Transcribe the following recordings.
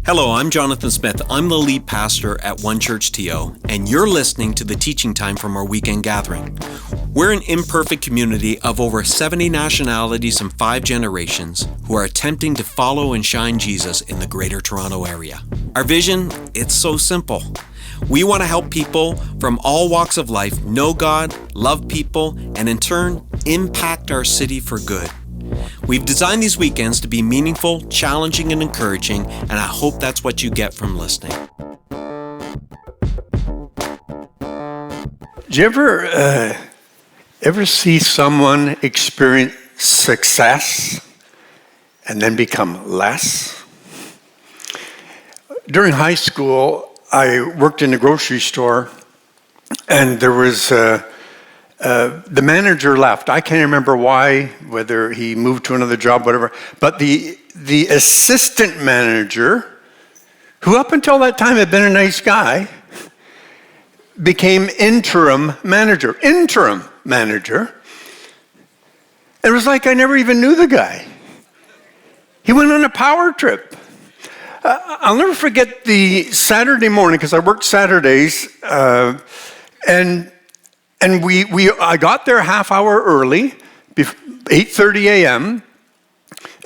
Hello, I'm Jonathan Smith. I'm the lead pastor at One Church TO, and you're listening to the teaching time from our weekend gathering. We're an imperfect community of over 70 nationalities and 5 generations who are attempting to follow and shine Jesus in the Greater Toronto Area. Our vision, it's so simple. We want to help people from all walks of life know God, love people, and in turn, impact our city for good. We've designed these weekends to be meaningful, challenging, and encouraging, and I hope that's what you get from listening. Do you ever see someone experience success and then become less? During high school, I worked in a grocery store, and there was the manager left. I can't remember why, whether he moved to another job, whatever. But the assistant manager, who up until that time had been a nice guy, became interim manager. Interim manager. It was like I never even knew the guy. He went on a power trip. I'll never forget the Saturday morning, because I worked Saturdays, and I got there a half hour early, 8:30 a.m.,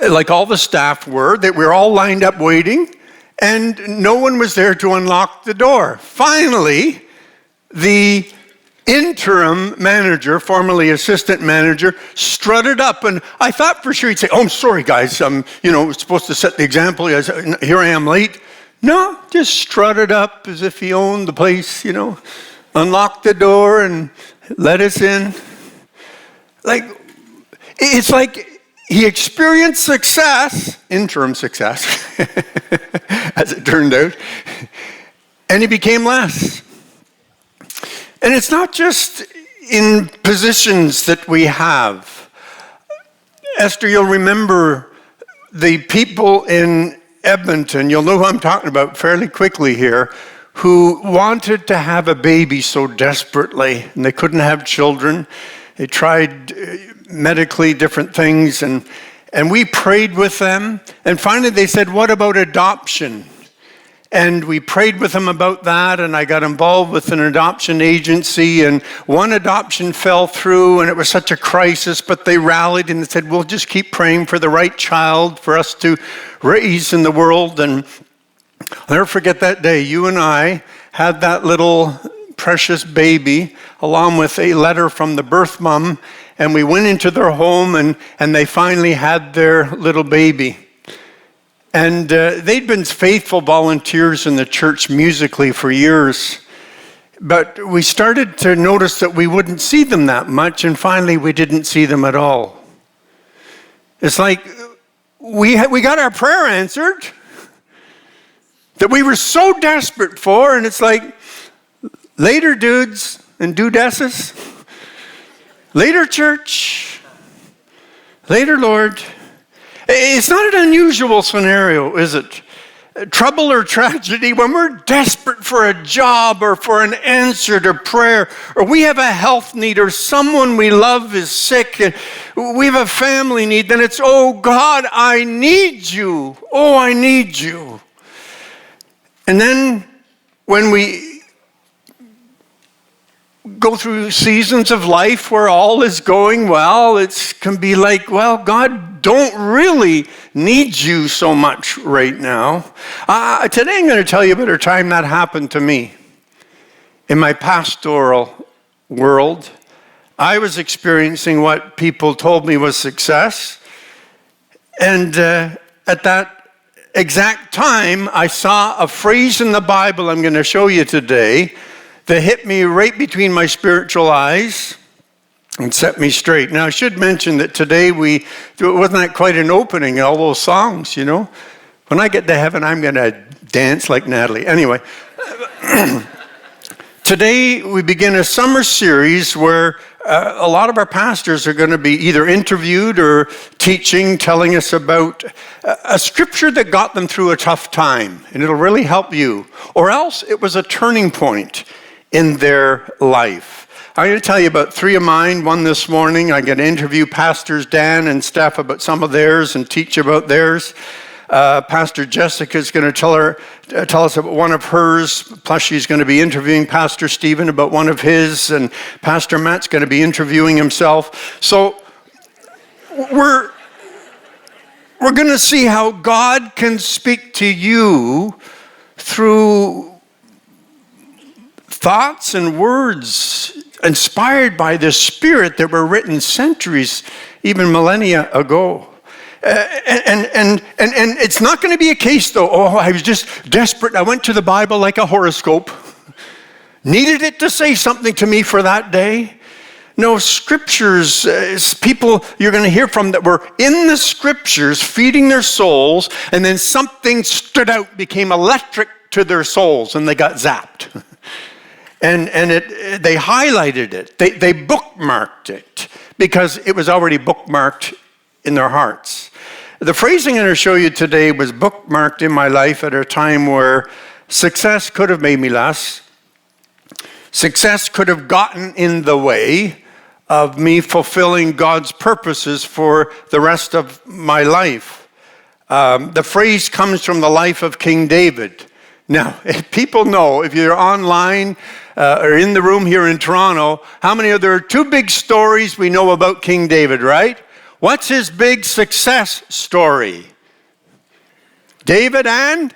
like all the staff were. That we were all lined up waiting, and no one was there to unlock the door. Finally, the interim manager, formerly assistant manager, strutted up, and I thought for sure he'd say, "Oh, I'm sorry, guys. Supposed to set the example. Here I am late." No, just strutted up as if he owned the place, unlocked the door and let us in. It's like he experienced success, interim success, as it turned out, and he became less. And it's not just in positions that we have. Esther, you'll remember the people in Edmonton, you'll know who I'm talking about fairly quickly here, who wanted to have a baby so desperately, and they couldn't have children. They tried medically different things, and we prayed with them. And finally they said, "What about adoption?" And we prayed with them about that, and I got involved with an adoption agency, and one adoption fell through, and it was such a crisis, but they rallied and they said, "We'll just keep praying for the right child for us to raise in the world." And I'll never forget that day. You and I had that little precious baby along with a letter from the birth mom, and we went into their home, and they finally had their little baby. And they'd been faithful volunteers in the church musically for years, but we started to notice that we wouldn't see them that much, and finally we didn't see them at all. It's like we got our prayer answered that we were so desperate for, and it's like, later dudes and dudesses, later church, later Lord. It's not an unusual scenario, is it? Trouble or tragedy, when we're desperate for a job or for an answer to prayer, or we have a health need, or someone we love is sick, and we have a family need, then it's, "Oh God, I need you. Oh, I need you." And then when we go through seasons of life where all is going well, it can be like, well, God don't really need you so much right now. Today I'm going to tell you about a time that happened to me. In my pastoral world, I was experiencing what people told me was success. And at that exact time, I saw a phrase in the Bible I'm going to show you today that hit me right between my spiritual eyes and set me straight. Now, I should mention that today it wasn't quite an opening, all those songs, When I get to heaven, I'm going to dance like Natalie. Anyway, today we begin a summer series where a lot of our pastors are going to be either interviewed or teaching, telling us about a scripture that got them through a tough time, and it'll really help you. Or else it was a turning point in their life. I'm going to tell you about 3 of mine. One this morning. I'm going to interview Pastors Dan and Steph about some of theirs and teach about theirs. Pastor Jessica is going to tell us about one of hers, plus she's going to be interviewing Pastor Stephen about one of his, and Pastor Matt's going to be interviewing himself. So we're going to see how God can speak to you through thoughts and words inspired by the Spirit that were written centuries, even millennia ago. And it's not going to be a case, though, I was just desperate. I went to the Bible like a horoscope. Needed it to say something to me for that day. No, scriptures, people you're going to hear from that were in the scriptures, feeding their souls, and then something stood out, became electric to their souls, and they got zapped. And they highlighted it. They bookmarked it because it was already bookmarked in their hearts. The phrase I'm going to show you today was bookmarked in my life at a time where success could have made me less. Success could have gotten in the way of me fulfilling God's purposes for the rest of my life. The phrase comes from the life of King David. Now, if people know, if you're online or in the room here in Toronto, how many of there are two big stories we know about King David, right? What's his big success story? David and?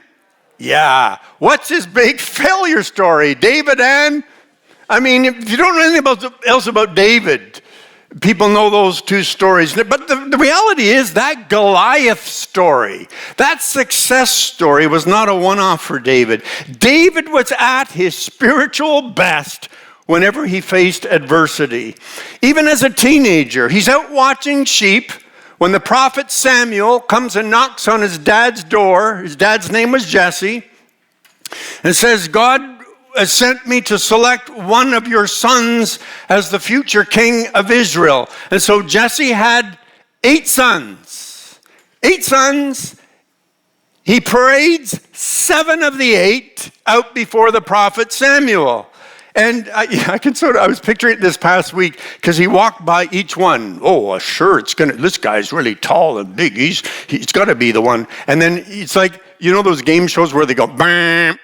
Yeah. What's his big failure story? David and? I mean, if you don't know anything else about David, people know those two stories. But the reality is that Goliath story, that success story was not a one-off for David. David was at his spiritual best whenever he faced adversity. Even as a teenager, he's out watching sheep when the prophet Samuel comes and knocks on his dad's door. His dad's name was Jesse, and says, God has sent me to select one of your sons as the future king of Israel. And so Jesse had 8 sons. 8 sons. He parades 7 of the 8 out before the prophet Samuel. And I was picturing it this past week because he walked by each one. Oh, sure, this guy's really tall and big. He's got to be the one. And then it's like, you know those game shows where they go, bam.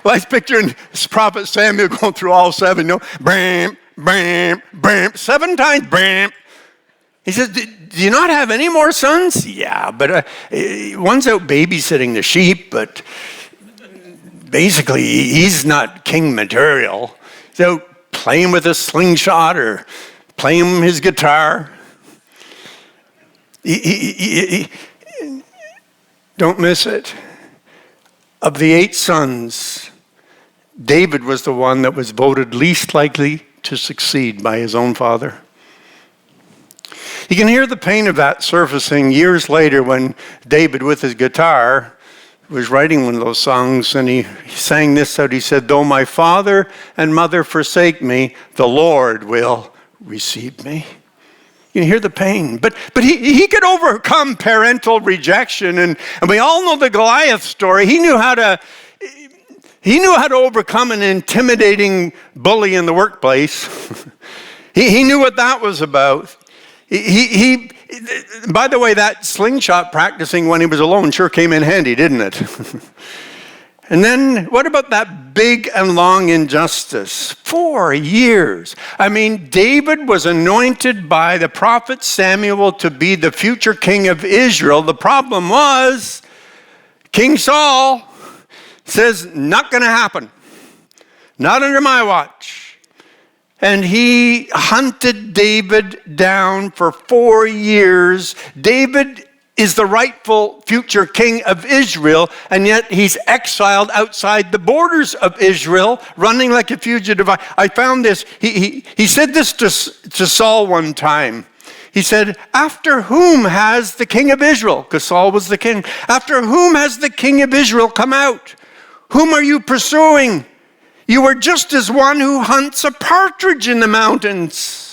Well, I was picturing this prophet Samuel going through all 7, bam, bam, bam, 7 times, bam. He says, do you not have any more sons? Yeah, but one's out babysitting the sheep, but basically, he's not king material. He's out playing with a slingshot or playing his guitar. Don't miss it. Of the 8 sons, David was the one that was voted least likely to succeed by his own father. You can hear the pain of that surfacing years later when David, with his guitar, was writing one of those songs, and he sang this out. He said, though my father and mother forsake me, the Lord will receive me. You can hear the pain. But he could overcome parental rejection, and we all know the Goliath story. He knew how to overcome an intimidating bully in the workplace. he knew what that was about. By the way, that slingshot practicing when he was alone sure came in handy, didn't it? And then what about that big and long injustice? 4 years. I mean, David was anointed by the prophet Samuel to be the future king of Israel. The problem was, King Saul says, not going to happen. Not under my watch. And he hunted David down for 4 years. David is the rightful future king of Israel, and yet he's exiled outside the borders of Israel, running like a fugitive. I found this. He said this to Saul one time. He said, after whom has the king of Israel, because Saul was the king, after whom has the king of Israel come out? Whom are you pursuing? You are just as one who hunts a partridge in the mountains.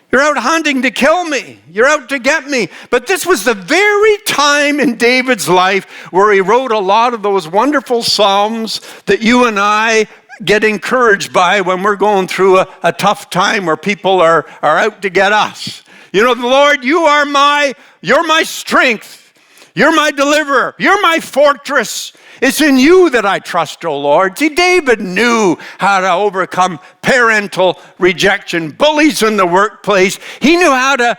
You're out hunting to kill me. You're out to get me. But this was the very time in David's life where he wrote a lot of those wonderful psalms that you and I get encouraged by when we're going through a tough time where people are out to get us. You know, the Lord, you're my strength. You're my deliverer. You're my fortress. It's in you that I trust, O Lord. See, David knew how to overcome parental rejection, bullies in the workplace. He knew how to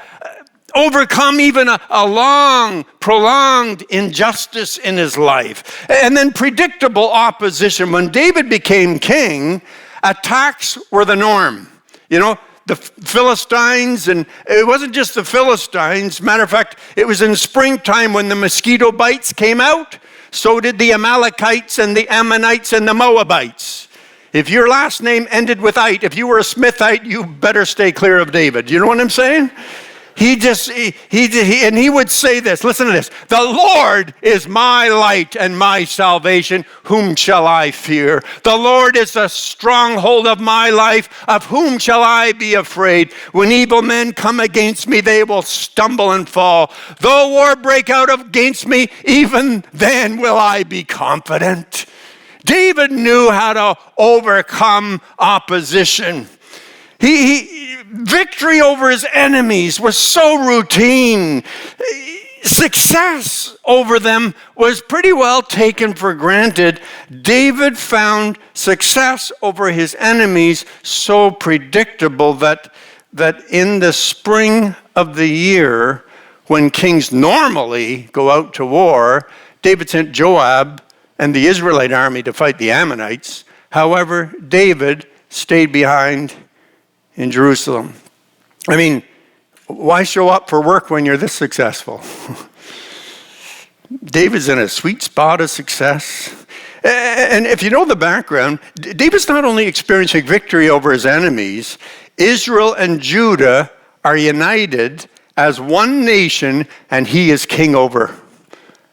overcome even a long, prolonged injustice in his life. And then predictable opposition. When David became king, attacks were the norm. You know, the Philistines, and it wasn't just the Philistines. Matter of fact, it was in springtime when the mosquito bites came out. So did the Amalekites and the Ammonites and the Moabites. If your last name ended with "ite," if you were a Smithite, you better stay clear of David. You know what I'm saying? He would say this, listen to this: the Lord is my light and my salvation, whom shall I fear? The Lord is the stronghold of my life, of whom shall I be afraid? When evil men come against me, they will stumble and fall. Though war break out against me, even then will I be confident. David knew how to overcome opposition. Victory over his enemies was so routine. Success over them was pretty well taken for granted. David found success over his enemies so predictable that in the spring of the year, when kings normally go out to war, David sent Joab and the Israelite army to fight the Ammonites. However, David stayed behind in Jerusalem. I mean, why show up for work when you're this successful? David's in a sweet spot of success. And if you know the background, David's not only experiencing victory over his enemies, Israel and Judah are united as one nation, and he is king over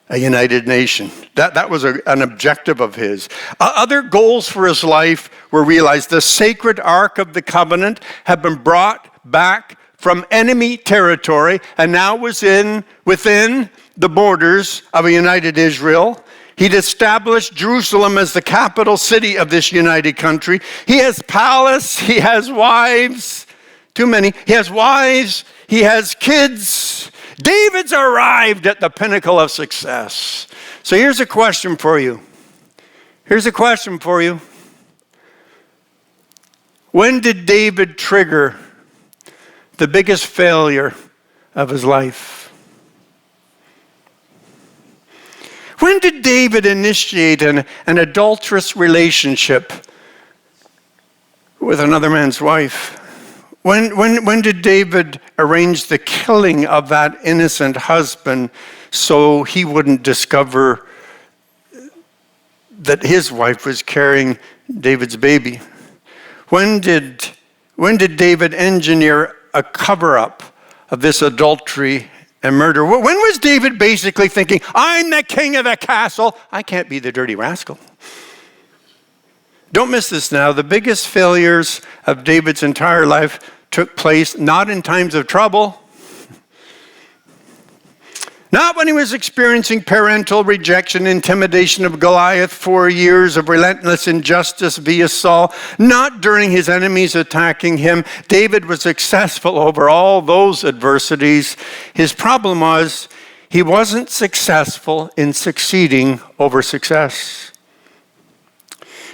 a united nation. That was an objective of his. Other goals for his life were realized. The sacred Ark of the Covenant had been brought back from enemy territory and now was within the borders of a united Israel. He'd established Jerusalem as the capital city of this united country. He has palace, he has wives, too many. He has wives, he has kids. David's arrived at the pinnacle of success. So here's a question for you. When did David trigger the biggest failure of his life? When did David initiate an adulterous relationship with another man's wife? When did David arrange the killing of that innocent husband so he wouldn't discover that his wife was carrying David's baby? When did David engineer a cover-up of this adultery and murder? When was David basically thinking, I'm the king of the castle, I can't be the dirty rascal? Don't miss this now. The biggest failures of David's entire life took place not in times of trouble, not when he was experiencing parental rejection, intimidation of Goliath, 4 years of relentless injustice via Saul, not during his enemies attacking him. David was successful over all those adversities. His problem was he wasn't successful in succeeding over success.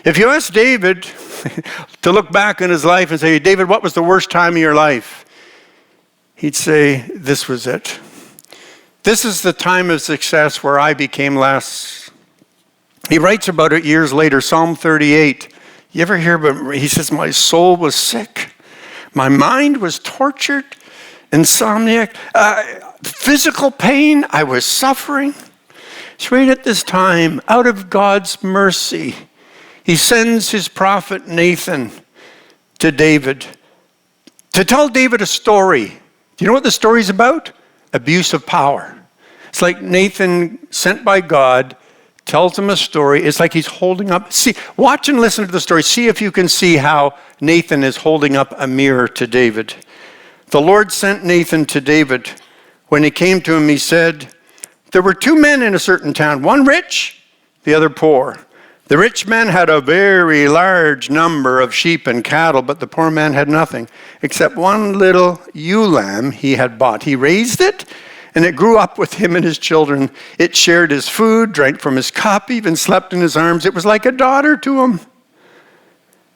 If you ask David to look back in his life and say, David, what was the worst time of your life? He'd say, this was it. This is the time of success where I became less. He writes about it years later, Psalm 38. You ever hear about, he says, my soul was sick. My mind was tortured, insomniac, physical pain. I was suffering. It's right at this time, out of God's mercy, he sends his prophet Nathan to David to tell David a story. Do you know what the story's about? Abuse of power. It's like Nathan, sent by God, tells him a story. It's like he's holding up. See, watch and listen to the story. See if you can see how Nathan is holding up a mirror to David. The Lord sent Nathan to David. When he came to him, he said, there were 2 men in a certain town, one rich, the other poor. The rich man had a very large number of sheep and cattle, but the poor man had nothing except one little ewe lamb he had bought. He raised it, and it grew up with him and his children. It shared his food, drank from his cup, even slept in his arms. It was like a daughter to him.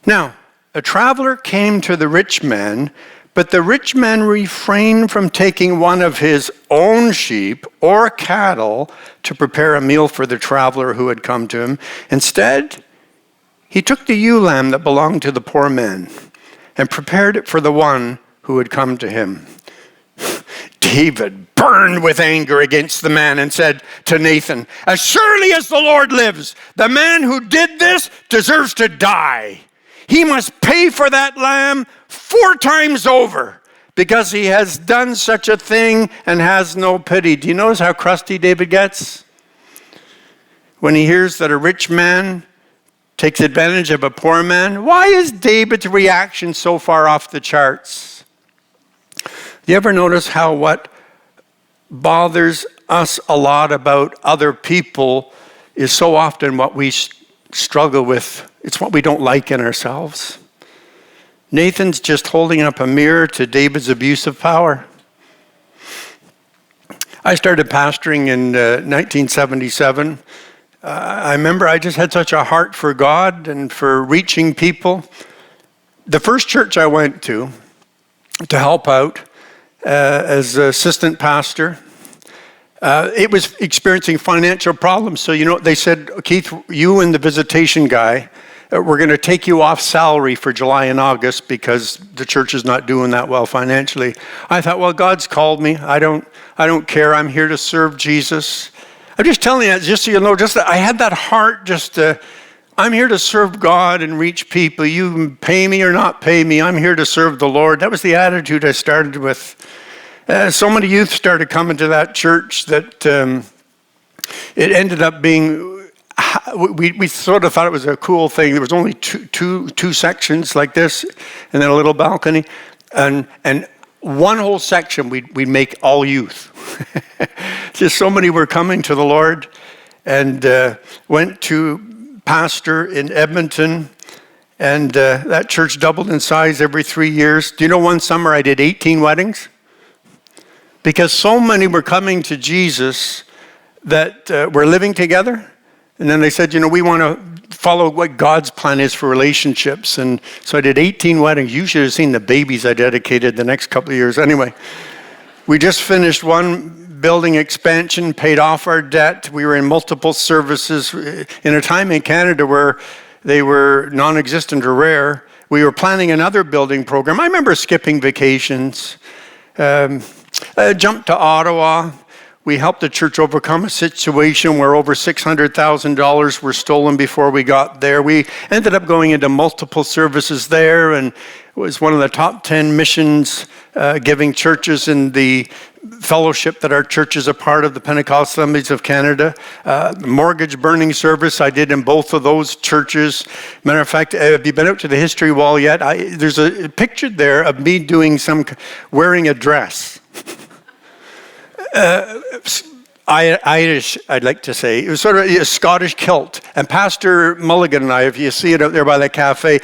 Now, a traveler came to the rich man, but the rich man refrained from taking one of his own sheep or cattle to prepare a meal for the traveler who had come to him. Instead, he took the ewe lamb that belonged to the poor man and prepared it for the one who had come to him. David burned with anger against the man and said to Nathan, "As surely as the Lord lives, the man who did this deserves to die. He must pay for that lamb 4 times over because he has done such a thing and has no pity." Do you notice how crusty David gets? When he hears that a rich man takes advantage of a poor man, why is David's reaction so far off the charts? You ever notice how what bothers us a lot about other people is so often what we struggle with? It's what we don't like in ourselves. Nathan's just holding up a mirror to David's abuse of power. I started pastoring in 1977. I remember I just had such a heart for God and for reaching people. The first church I went to help out as assistant pastor, it was experiencing financial problems. So, they said, "Keith, you and the visitation guy, we're going to take you off salary for July and August because the church is not doing that well financially." I thought, well, God's called me. I don't care. I'm here to serve Jesus. I'm just telling you, just so you know, just that I had that heart I'm here to serve God and reach people. You pay me or not pay me, I'm here to serve the Lord. That was the attitude I started with. So many youth started coming to that church that it ended up being, we sort of thought it was a cool thing. There was only two sections like this and then a little balcony. And one whole section we'd make all youth. Just so many were coming to the Lord, and went to pastor in Edmonton, and that church doubled in size every 3 years. Do you know one summer I did 18 weddings? Because so many were coming to Jesus that were living together, and then they said, we want to follow what God's plan is for relationships. And so I did 18 weddings. You should have seen the babies I dedicated the next couple of years. Anyway, we just finished one building expansion, paid off our debt. We were in multiple services in a time in Canada where they were non-existent or rare. We were planning another building program. I remember skipping vacations. I jumped to Ottawa. We helped the church overcome a situation where over $600,000 were stolen before we got there. We ended up going into multiple services there, and it was one of the top 10 missions giving churches in the fellowship that our church is a part of, the Pentecostal Assemblies of Canada. Mortgage burning service I did in both of those churches. Matter of fact, have you been out to the history wall yet? There's a picture there of me wearing a dress. Irish, I'd like to say. It was sort of a Scottish kilt. And Pastor Mulligan and I, if you see it out there by the cafe,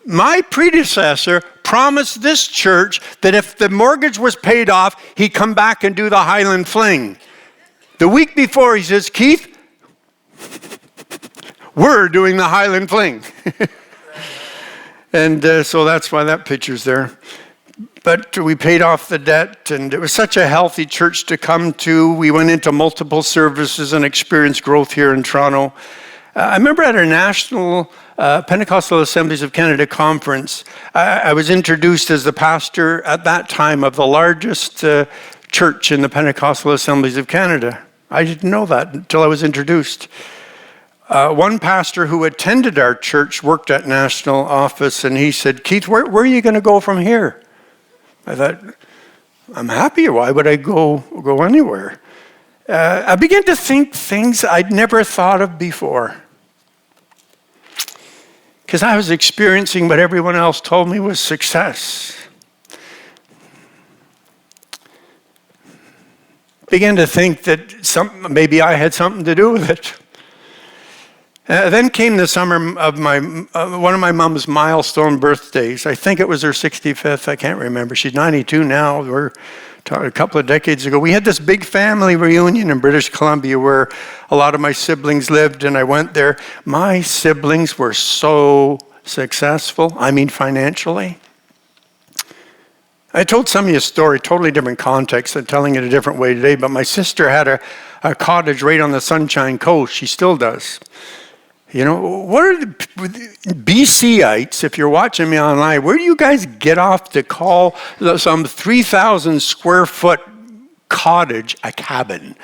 my predecessor promised this church that if the mortgage was paid off, he'd come back and do the Highland Fling. The week before, he says, "Keith, we're doing the Highland Fling." And so that's why that picture's there. But we paid off the debt, and it was such a healthy church to come to. We went into multiple services and experienced growth here in Toronto. I remember at our national Pentecostal Assemblies of Canada conference, I was introduced as the pastor at that time of the largest church in the Pentecostal Assemblies of Canada. I didn't know that until I was introduced. One pastor who attended our church worked at national office, and he said, "Keith, where are you going to go from here?" I thought, I'm happy. Why would I go anywhere? I began to think things I'd never thought of before. Because I was experiencing what everyone else told me was success. Began to think that maybe I had something to do with it. Then came the summer of one of my mom's milestone birthdays. I think it was her 65th. I can't remember. She's 92 now. We're a couple of decades ago. We had this big family reunion in British Columbia where a lot of my siblings lived, and I went there. My siblings were so successful, I mean financially. I told some of you a story, totally different context. I'm telling it a different way today, but my sister had a cottage right on the Sunshine Coast. She still does. You know, what are the BCites, if you're watching me online, where do you guys get off to call some 3,000 square foot cottage a cabin?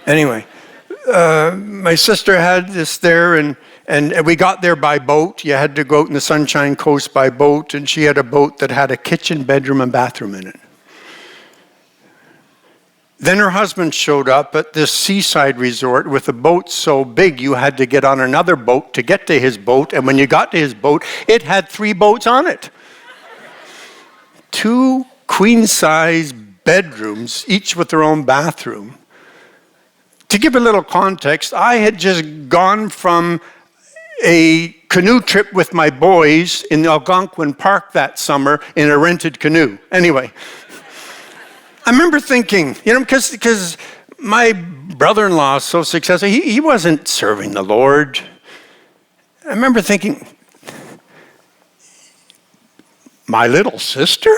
Anyway, my sister had this there, and we got there by boat. You had to go out in the Sunshine Coast by boat, and she had a boat that had a kitchen, bedroom, and bathroom in it. Then her husband showed up at this seaside resort with a boat so big you had to get on another boat to get to his boat, and when you got to his boat, it had 3 boats on it. 2 queen-size bedrooms, each with their own bathroom. To give a little context, I had just gone from a canoe trip with my boys in Algonquin Park that summer in a rented canoe. Anyway, I remember thinking, you know, because my brother-in-law is so successful, he wasn't serving the Lord. I remember thinking, my little sister?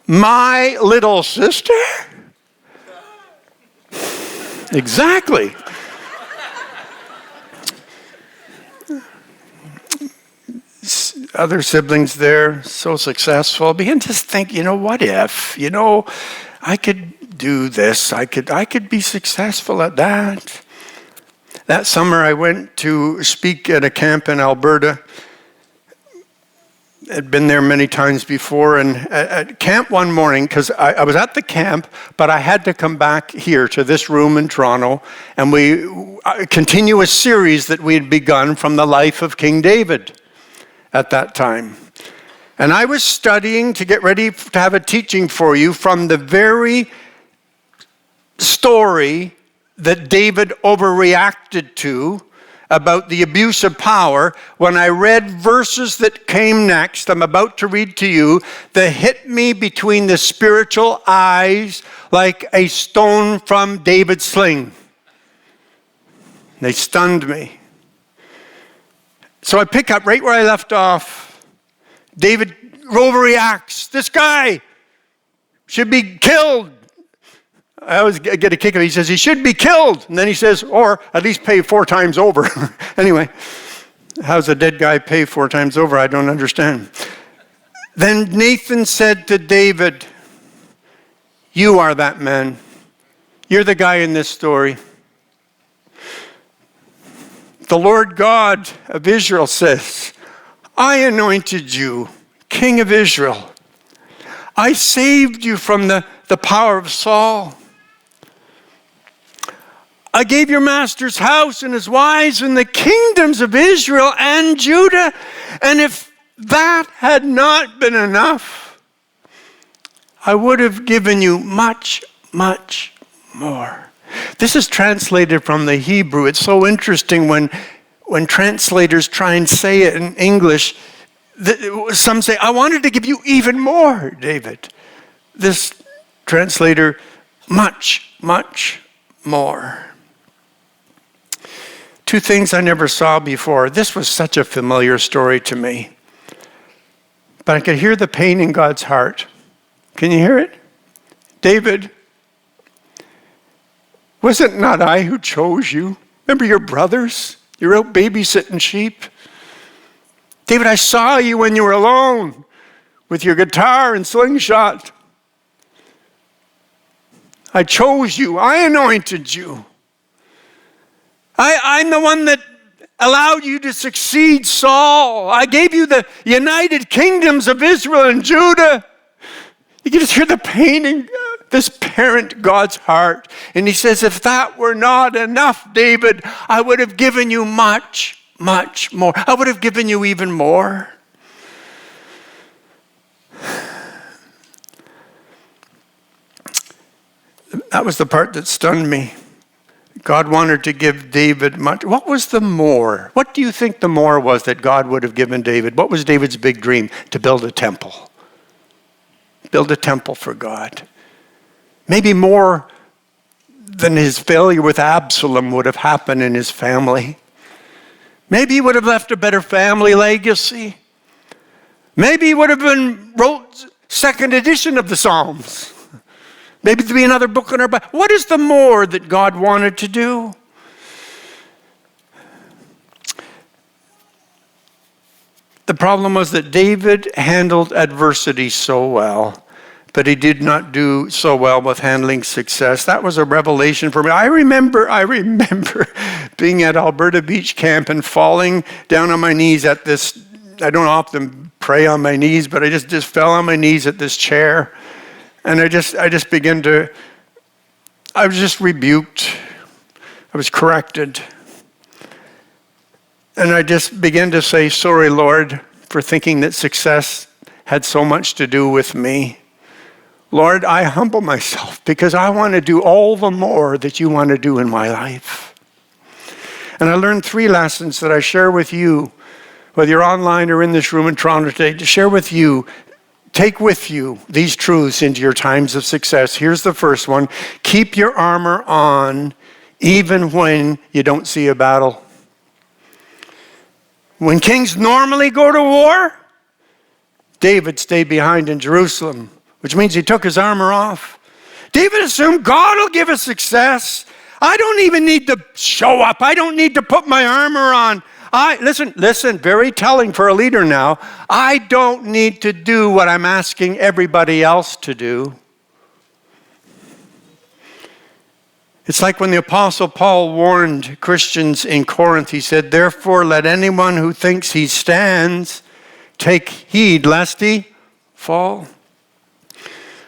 My little sister? Exactly. Other siblings there, so successful. I began to think, you know, what if? You know, I could do this. I could be successful at that. That summer I went to speak at a camp in Alberta. I'd been there many times before, and at camp one morning, because I was at the camp, but I had to come back here to this room in Toronto, and we continue a series that we had begun from the life of King David at that time. And I was studying to get ready to have a teaching for you from the very story that David overreacted to about the abuse of power. When I read verses that came next, I'm about to read to you, that hit me between the spiritual eyes like a stone from David's sling. They stunned me. So I pick up right where I left off. David overreacts. This guy should be killed. I always get a kick of it. He says he should be killed. And then he says, or at least pay 4 times over. Anyway, how's a dead guy pay 4 times over? I don't understand. Then Nathan said to David, you are that man. You're the guy in this story. The Lord God of Israel says, I anointed you king of Israel. I saved you from the power of Saul. I gave your master's house and his wives and the kingdoms of Israel and Judah. And if that had not been enough, I would have given you much, much more. This is translated from the Hebrew. It's so interesting when translators try and say it in English. Some say, I wanted to give you even more, David. This translator, much, much more. 2 things I never saw before. This was such a familiar story to me. But I could hear the pain in God's heart. Can you hear it? David, was it not I who chose you? Remember your brothers? You were out babysitting sheep. David, I saw you when you were alone with your guitar and slingshot. I chose you. I anointed you. I'm the one that allowed you to succeed Saul. I gave you the united kingdoms of Israel and Judah. You can just hear the pain in this parent God's heart. And he says, if that were not enough, David, I would have given you much, much more. I would have given you even more. That was the part that stunned me. God wanted to give David much. What was the more? What do you think the more was that God would have given David? What was David's big dream? To build a temple. build a temple for God. Maybe more than his failure with Absalom would have happened in his family. Maybe he would have left a better family legacy. Maybe he would have wrote second edition of the Psalms. Maybe there'd be another book in our Bible. What is the more that God wanted to do? The problem was that David handled adversity so well, but he did not do so well with handling success. That was a revelation for me. I remember being at Alberta Beach Camp and falling down on my knees at this, I don't often pray on my knees, but I just fell on my knees at this chair. And I was just rebuked. I was corrected. And I just began to say, sorry, Lord, for thinking that success had so much to do with me. Lord, I humble myself because I want to do all the more that you want to do in my life. And I learned 3 lessons that I share with you, whether you're online or in this room in Toronto today, to share with you. Take with you these truths into your times of success. Here's the first one. Keep your armor on even when you don't see a battle. When kings normally go to war, David stayed behind in Jerusalem, which means he took his armor off. David assumed God will give us success. I don't even need to show up. I don't need to put my armor on. Listen, very telling for a leader now. I don't need to do what I'm asking everybody else to do. It's like when the Apostle Paul warned Christians in Corinth. He said, therefore, let anyone who thinks he stands take heed lest he fall.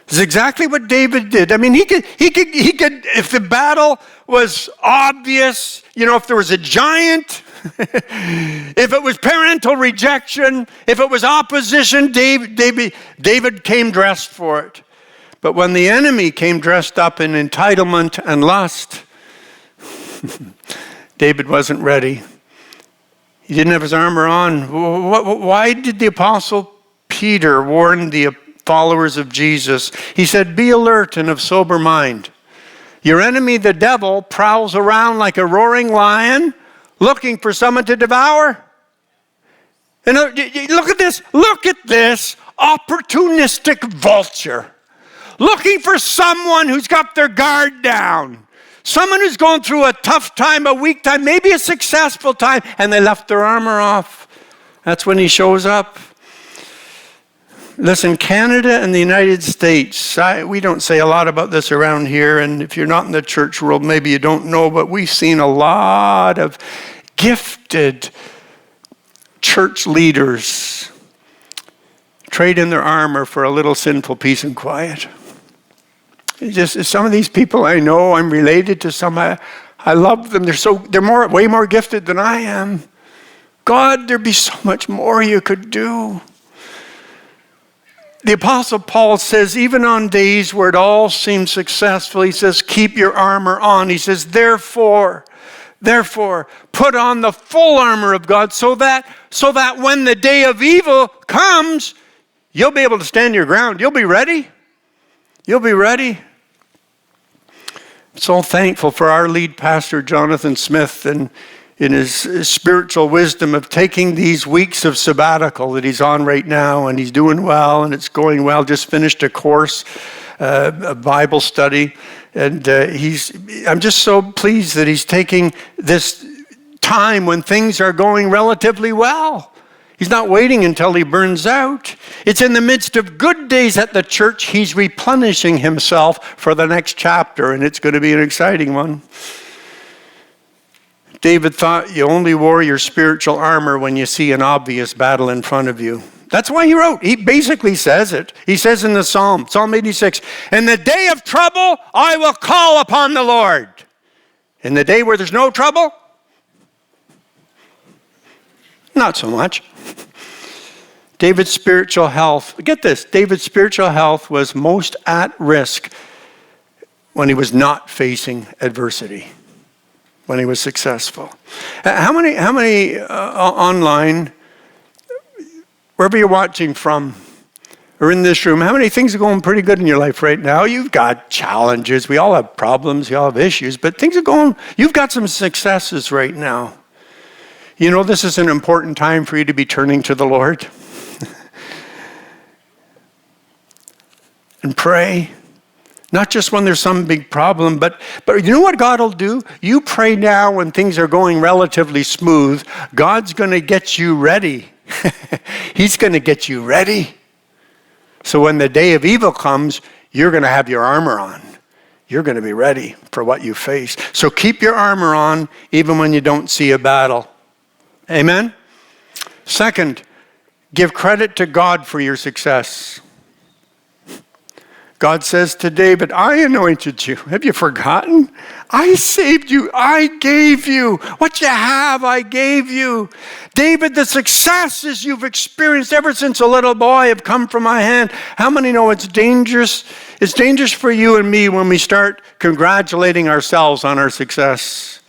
This is exactly what David did. I mean, he could, if the battle was obvious, if there was a giant, if it was parental rejection, if it was opposition, David came dressed for it. But when the enemy came dressed up in entitlement and lust, David wasn't ready. He didn't have his armor on. Why did the Apostle Peter warn the followers of Jesus? He said, be alert and of sober mind. Your enemy, the devil, prowls around like a roaring lion, looking for someone to devour. And look at this opportunistic vulture. Looking for someone who's got their guard down. Someone who's going through a tough time, a weak time, maybe a successful time, and they left their armor off. That's when he shows up. Listen, Canada and the United States, we don't say a lot about this around here, and if you're not in the church world, maybe you don't know, but we've seen a lot of gifted church leaders trade in their armor for a little sinful peace and quiet. Just some of these people I know, I'm related to some. I love them. They're way more gifted than I am. God, there'd be so much more you could do. The Apostle Paul says, even on days where it all seems successful, he says, keep your armor on. He says, therefore, put on the full armor of God so that when the day of evil comes, you'll be able to stand your ground. You'll be ready. You'll be ready. I'm so thankful for our lead pastor, Jonathan Smith, and in his spiritual wisdom of taking these weeks of sabbatical that he's on right now, and he's doing well, and it's going well. Just finished a course, a Bible study, and I'm just so pleased that he's taking this time when things are going relatively well. He's not waiting until he burns out. It's in the midst of good days at the church, he's replenishing himself for the next chapter, and it's going to be an exciting one. David thought you only wore your spiritual armor when you see an obvious battle in front of you. That's why he wrote. He basically says it. He says in the Psalm 86, in the day of trouble, I will call upon the Lord. In the day where there's no trouble, not so much. David's spiritual health, get this, David's spiritual health was most at risk when he was not facing adversity, when he was successful. How many online, wherever you're watching from, are in this room, how many things are going pretty good in your life right now? You've got challenges. We all have problems. We all have issues. But things are going, you've got some successes right now. You know, this is an important time for you to be turning to the Lord. And pray. Not just when there's some big problem, but you know what God will do? You pray now when things are going relatively smooth. God's going to get you ready. He's going to get you ready. So when the day of evil comes, you're going to have your armor on. You're going to be ready for what you face. So keep your armor on even when you don't see a battle. Amen? Second, give credit to God for your success. God says to David, I anointed you. Have you forgotten? I saved you. I gave you. What you have, I gave you. David, the successes you've experienced ever since a little boy have come from my hand. How many know it's dangerous? It's dangerous for you and me when we start congratulating ourselves on our success.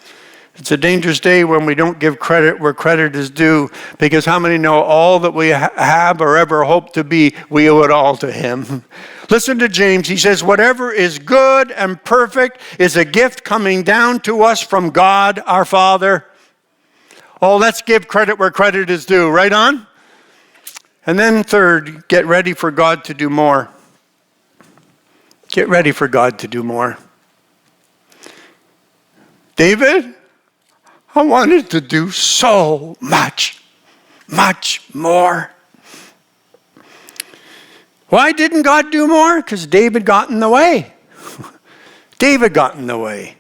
It's a dangerous day when we don't give credit where credit is due, because how many know all that we have or ever hope to be, we owe it all to Him. Listen to James. He says, whatever is good and perfect is a gift coming down to us from God, our Father. Oh, let's give credit where credit is due. Right on? And then third, get ready for God to do more. Get ready for God to do more. David, I wanted to do so much more. Why didn't God do more? Because David got in the way. David got in the way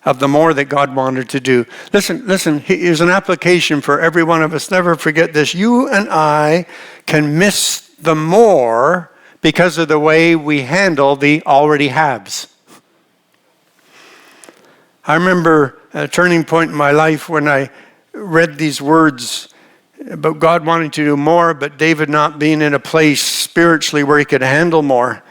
of the more that God wanted to do. Listen, here's an application for every one of us. Never forget this. You and I can miss the more because of the way we handle the already haves. I remember a turning point in my life when I read these words about God wanting to do more, but David not being in a place spiritually where he could handle more.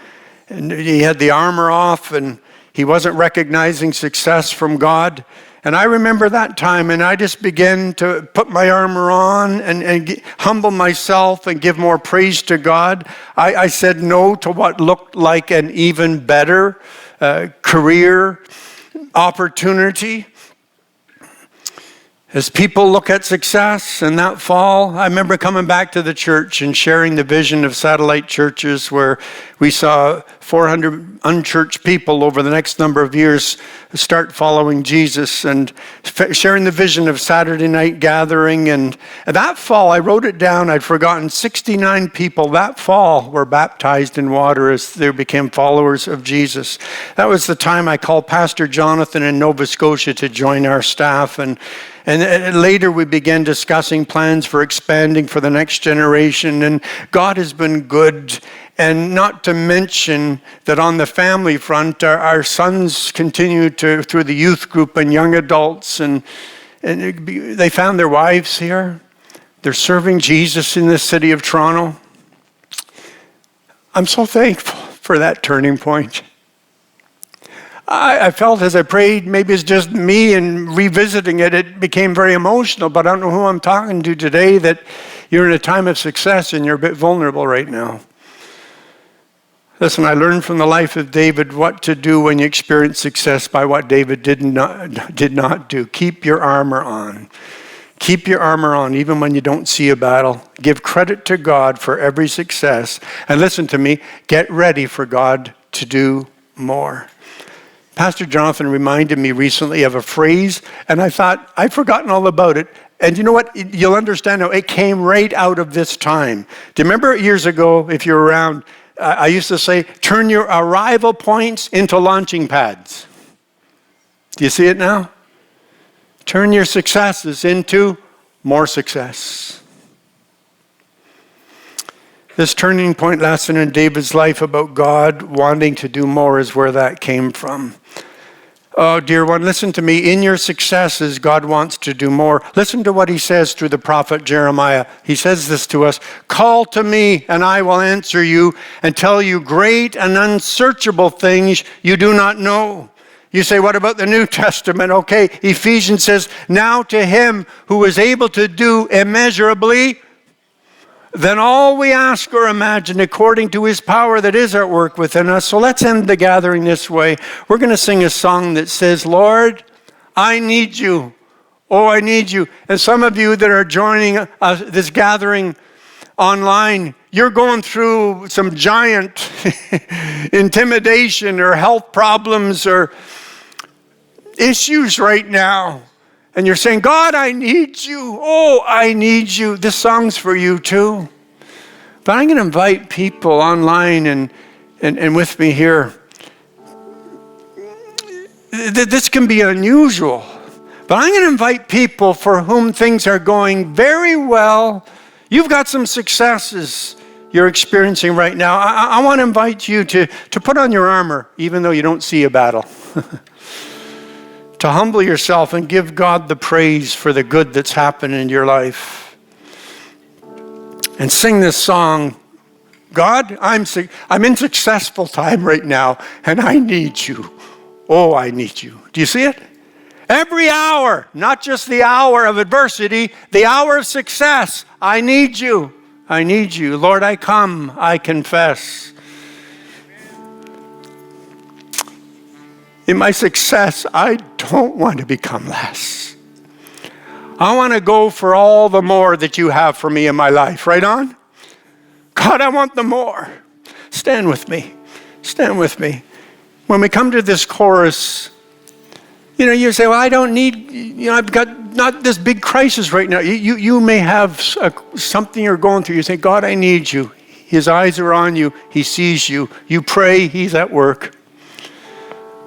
And he had the armor off, and he wasn't recognizing success from God. And I remember that time, and I just began to put my armor on and humble myself and give more praise to God. I said no to what looked like an even better career opportunity. As people look at success and that fall, I remember coming back to the church and sharing the vision of satellite churches where we saw 400 unchurched people over the next number of years start following Jesus, and sharing the vision of Saturday night gathering. And that fall, I wrote it down, I'd forgotten, 69 people that fall were baptized in water as they became followers of Jesus. That was the time I called Pastor Jonathan in Nova Scotia to join our staff, and later we began discussing plans for expanding for the next generation. And God has been good. And not to mention that on the family front, our sons continue to, through the youth group and young adults, and they found their wives here. They're serving Jesus in the city of Toronto. I'm so thankful for that turning point. I felt as I prayed, maybe it's just me, and revisiting it, it became very emotional, but I don't know who I'm talking to today, that you're in a time of success and you're a bit vulnerable right now. Listen, I learned from the life of David what to do when you experience success by what David did not do. Keep your armor on. Keep your armor on even when you don't see a battle. Give credit to God for every success. And listen to me, get ready for God to do more. Pastor Jonathan reminded me recently of a phrase, and I thought, I'd forgotten all about it. And you know what? You'll understand now. It came right out of this time. Do you remember years ago, if you're around, I used to say, turn your arrival points into launching pads. Do you see it now? Turn your successes into more success. This turning point lesson in David's life about God wanting to do more is where that came from. Oh, dear one, listen to me. In your successes, God wants to do more. Listen to what he says through the prophet Jeremiah. He says this to us: call to me, and I will answer you and tell you great and unsearchable things you do not know. You say, what about the New Testament? Okay, Ephesians says, now to him who is able to do immeasurably than all we ask or imagine, according to his power that is at work within us. So let's end the gathering this way. We're going to sing a song that says, Lord, I need you. Oh, I need you. And some of you that are joining this gathering online, you're going through some giant intimidation or health problems or issues right now. And you're saying, God, I need you. Oh, I need you. This song's for you too. But I'm going to invite people online and with me here. This can be unusual. But I'm going to invite people for whom things are going very well. You've got some successes you're experiencing right now. I want to invite you to put on your armor, even though you don't see a battle. To humble yourself and give God the praise for the good that's happened in your life. And sing this song, God, I'm in successful time right now, and I need you. Oh, I need you. Do you see it? Every hour, not just the hour of adversity, the hour of success. I need you. I need you. Lord, I come, I confess. In my success, I don't want to become less. I want to go for all the more that you have for me in my life. Right on? God, I want the more. Stand with me. Stand with me. When we come to this chorus, you say, well, I don't need, I've got not this big crisis right now. You may have something you're going through. You say, God, I need you. His eyes are on you. He sees you. You pray, he's at work.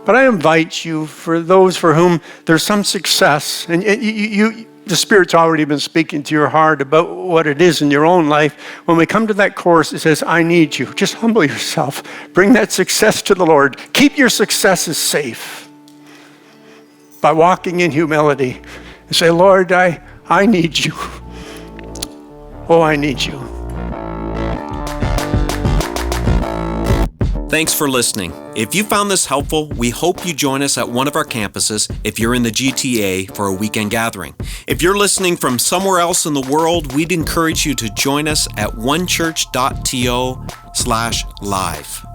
But I invite you, for those for whom there's some success, and the Spirit's already been speaking to your heart about what it is in your own life. When we come to that chorus, it says, I need you. Just humble yourself. Bring that success to the Lord. Keep your successes safe by walking in humility. And say, Lord, I need you. Oh, I need you. Thanks for listening. If you found this helpful, we hope you join us at one of our campuses if you're in the GTA for a weekend gathering. If you're listening from somewhere else in the world, we'd encourage you to join us at onechurch.to/live.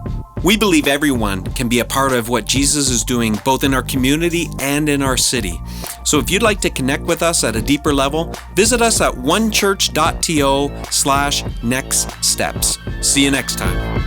We believe everyone can be a part of what Jesus is doing both in our community and in our city. So if you'd like to connect with us at a deeper level, visit us at onechurch.to/nextsteps. See you next time.